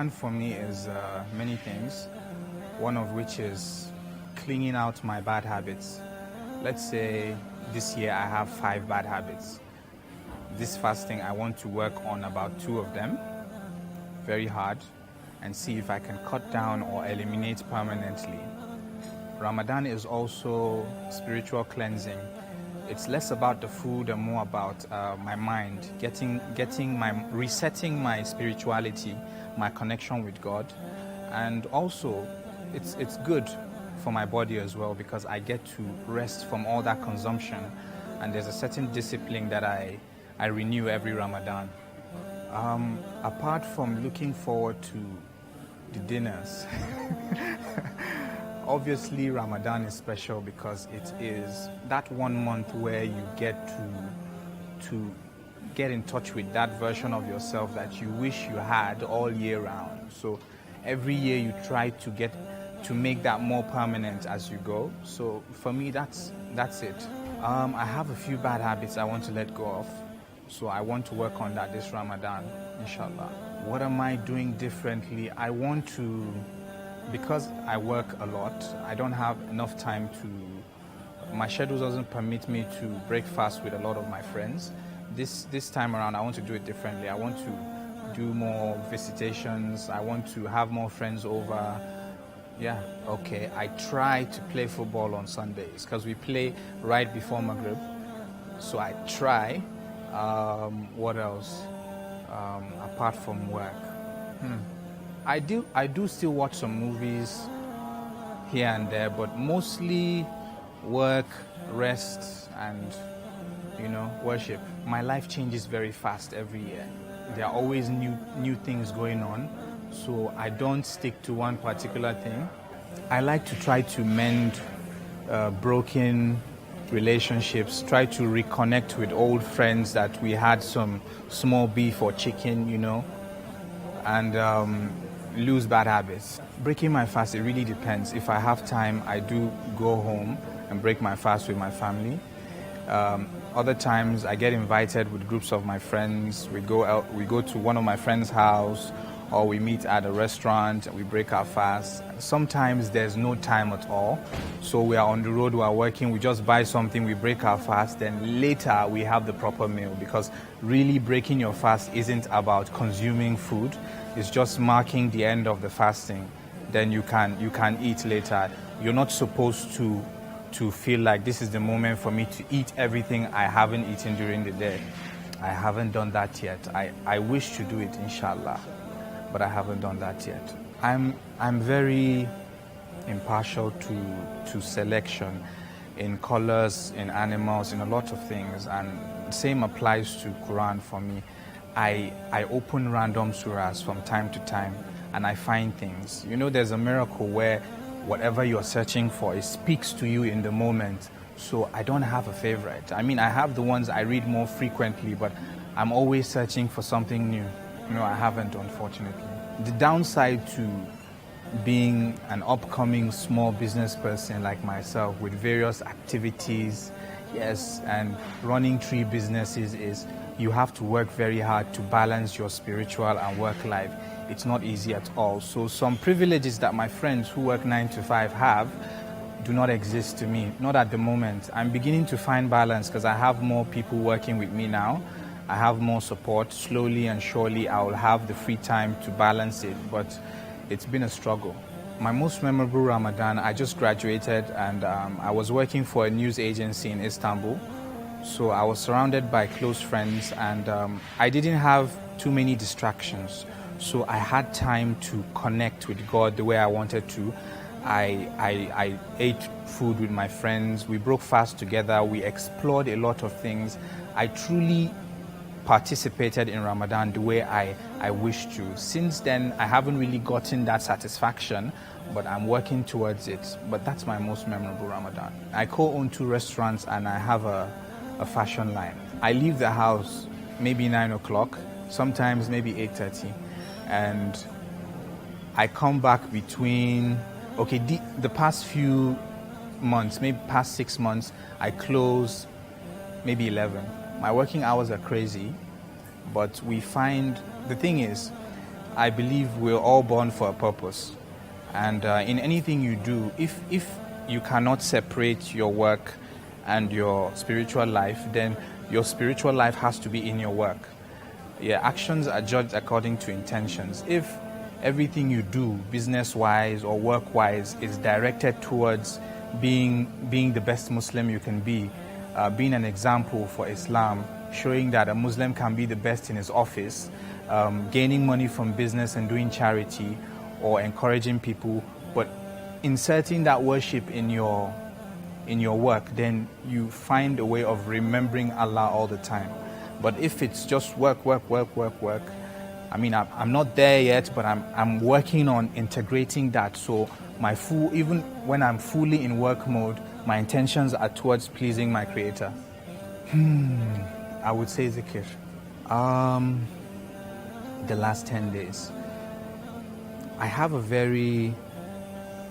Ramadan for me is many things, one of which is cleaning out my bad habits. Let's say this year I have 5 bad habits. This fasting, I want to work on about 2 of them very hard and see if I can cut down or eliminate permanently. Ramadan is also spiritual cleansing. It's less about the food and more about my mind, resetting my spirituality, my connection with God, and also it's good for my body as well because I get to rest from all that consumption, and there's a certain discipline that I renew every Ramadan. Apart from looking forward to the dinners, obviously Ramadan is special because it is that 1 month where you get to get in touch with that version of yourself that you wish you had all year round. So every year you try to make that more permanent as you go. So for me, that's it. I have a few bad habits I want to let go of. So I want to work on that this Ramadan, inshallah. What am I doing differently? I want to, because I work a lot, I don't have enough time my schedule doesn't permit me to break fast with a lot of my friends. This time around, I want to do it differently. I want to do more visitations. I want to have more friends over. Yeah, okay. I try to play football on Sundays because we play right before Maghrib. So I try. What else? Apart from work, I do still watch some movies here and there, but mostly work, rest, and worship. My life changes very fast every year. There are always new things going on, so I don't stick to one particular thing. I like to try to mend broken relationships, try to reconnect with old friends that we had some small beef or chicken, and lose bad habits. Breaking my fast, it really depends. If I have time, I do go home and break my fast with my family. Other times I get invited with groups of my friends. We go to one of my friends' house, or we meet at a restaurant and we break our fast. Sometimes there's no time at all. So we are on the road, we are working, we just buy something, we break our fast, then later we have the proper meal, because really breaking your fast isn't about consuming food. It's just marking the end of the fasting. Then you can eat later. You're not supposed to feel like this is the moment for me to eat everything I haven't eaten during the day. I haven't done that yet. I wish to do it, inshallah, but I haven't done that yet. I'm very impartial to selection in colors, in animals, in a lot of things, and same applies to Quran for me. I open random surahs from time to time and I find things. There's a miracle where whatever you're searching for, it speaks to you in the moment. So I don't have a favorite. I have the ones I read more frequently, but I'm always searching for something new. I haven't, unfortunately. The downside to being an upcoming small business person like myself with various activities, yes, and running 3 businesses is you have to work very hard to balance your spiritual and work life. It's not easy at all. So some privileges that my friends who work 9 to 5 have do not exist to me, not at the moment. I'm beginning to find balance because I have more people working with me now. I have more support. Slowly and surely I will have the free time to balance it, but it's been a struggle. My most memorable Ramadan, I just graduated and I was working for a news agency in Istanbul. So I was surrounded by close friends and I didn't have too many distractions. So I had time to connect with God the way I wanted to. I ate food with my friends. We broke fast together. We explored a lot of things. I truly participated in Ramadan the way I wish to. Since then, I haven't really gotten that satisfaction, but I'm working towards it. But that's my most memorable Ramadan. I co-own 2 restaurants and I have a fashion line. I leave the house maybe 9 o'clock, sometimes maybe 8:30, and I come back between, the past few months, maybe past 6 months, I close maybe 11. My working hours are crazy, but we find, the thing is, I believe we're all born for a purpose. And in anything you do, if you cannot separate your work and your spiritual life, then your spiritual life has to be in your work. Yeah, actions are judged according to intentions. If everything you do, business-wise or work-wise, is directed towards being the best Muslim you can be, being an example for Islam, showing that a Muslim can be the best in his office, gaining money from business and doing charity, or encouraging people, but inserting that worship in your work, then you find a way of remembering Allah all the time. But if it's just work, I mean, I'm not there yet, but I'm working on integrating that. So even when I'm fully in work mode, my intentions are towards pleasing my Creator. I would say zikr. The last 10 days. I have a very,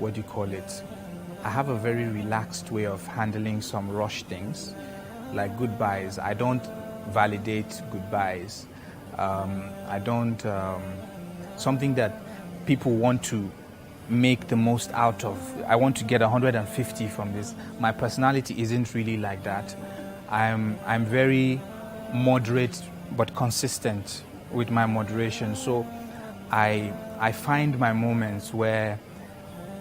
I have a very relaxed way of handling some rush things, like goodbyes. I don't validate goodbyes. I don't, something that people want to make the most out of. I want to get 150 from this. My personality isn't really like that. I'm very moderate but consistent with my moderation. So I find my moments where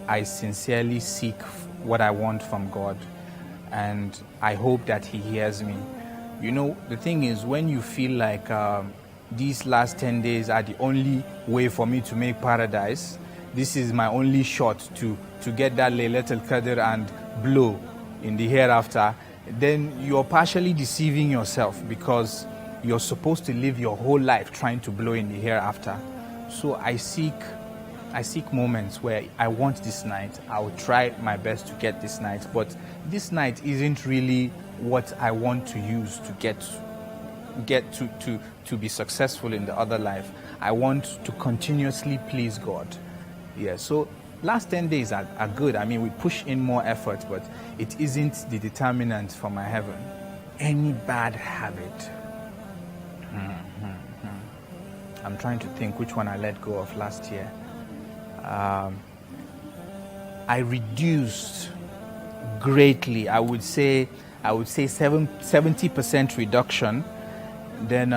I sincerely seek what I want from God, and I hope that He hears me. You know, the thing is, when you feel like these last 10 days are the only way for me to make paradise, this is my only shot to get that Laylatul Qadr and blow in the hereafter, then you're partially deceiving yourself, because you're supposed to live your whole life trying to blow in the hereafter. So I seek moments where I want this night. I'll try my best to get this night, but this night isn't really what I want to use to get to be successful in the other life. I want to continuously please God. Yeah, so last 10 days are good. I mean, we push in more effort, but it isn't the determinant for my heaven. Any bad habit? I'm trying to think which one I let go of last year. I reduced greatly. I would say 70% reduction. Then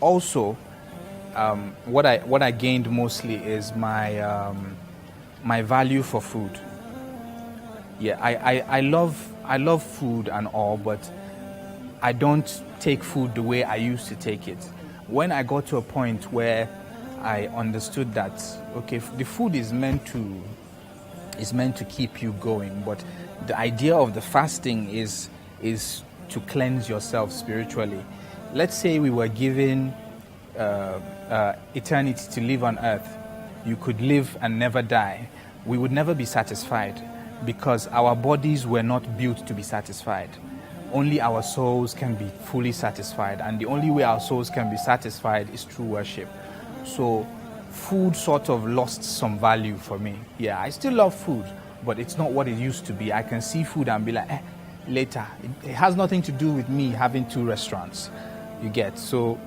also, what I gained mostly is my value for food. Yeah, I love food and all, but I don't take food the way I used to take it. When I got to a point where I understood that, okay, the food is meant to keep you going, but the idea of the fasting is to cleanse yourself spiritually. Let's say we were given eternity to live on earth. You could live and never die. We would never be satisfied, because our bodies were not built to be satisfied. Only our souls can be fully satisfied, and the only way our souls can be satisfied is through worship. So food sort of lost some value for me. Yeah, I still love food, but it's not what it used to be. I can see food and be like, later. It has nothing to do with me having 2 restaurants, you get. So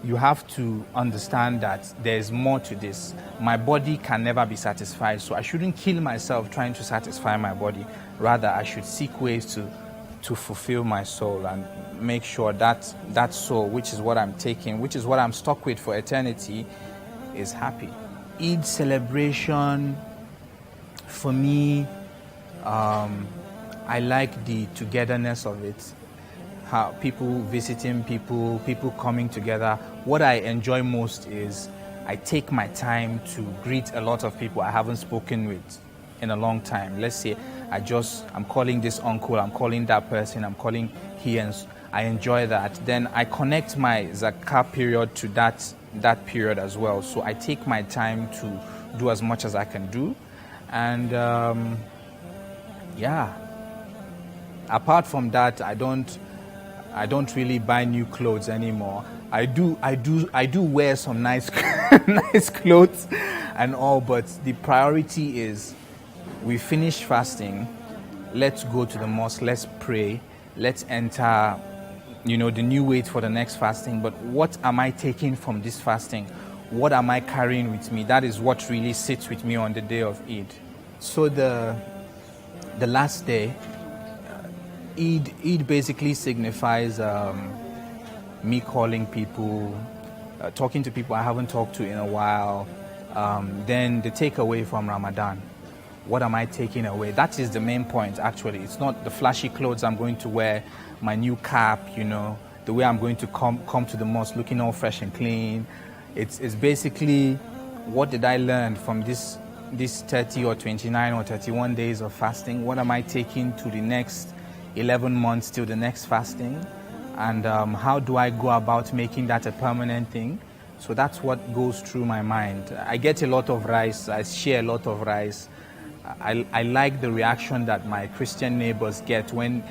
you have to understand that there's more to this. My body can never be satisfied, so I shouldn't kill myself trying to satisfy my body. Rather, I should seek ways to fulfill my soul and make sure that that soul, which is what I'm taking, which is what I'm stuck with for eternity, is happy. Eid celebration, for me, I like the togetherness of it. How people visiting people coming together. What I enjoy most is I take my time to greet a lot of people I haven't spoken with in a long time. Let's say I'm calling this uncle, I'm calling that person, I'm calling he, and I enjoy that. Then I connect my zakah period to that period as well. So I take my time to do as much as I can do. And yeah, apart from that, I don't really buy new clothes anymore. I do wear some nice nice clothes and all, but the priority is we finish fasting, let's go to the mosque, let's pray, let's enter, the new weight for the next fasting. But what am I taking from this fasting? what am I carrying with me? That is what really sits with me on the day of Eid. So the last day, Eid basically signifies me calling people, talking to people I haven't talked to in a while. Then the takeaway from Ramadan. What am I taking away? That is the main point, actually. It's not the flashy clothes I'm going to wear, my new cap, the way I'm going to come to the mosque looking all fresh and clean. It's basically, what did I learn from this 30 or 29 or 31 days of fasting? What am I taking to the next 11 months till the next fasting? And how do I go about making that a permanent thing? So that's what goes through my mind. I get a lot of rice. I share a lot of rice. I like the reaction that my Christian neighbors get when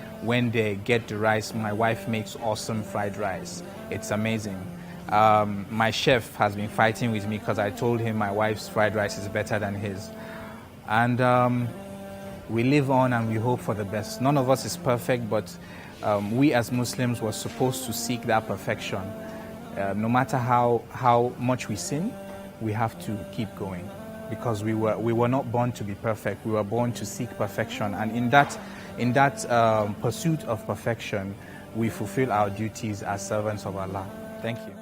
they get the rice. My wife makes awesome fried rice. It's amazing. My chef has been fighting with me because I told him my wife's fried rice is better than his. And we live on and we hope for the best. None of us is perfect, but we as Muslims were supposed to seek that perfection. No matter how much we sin, we have to keep going, because we were not born to be perfect. We were born to seek perfection, and in that pursuit of perfection, we fulfill our duties as servants of Allah. Thank you.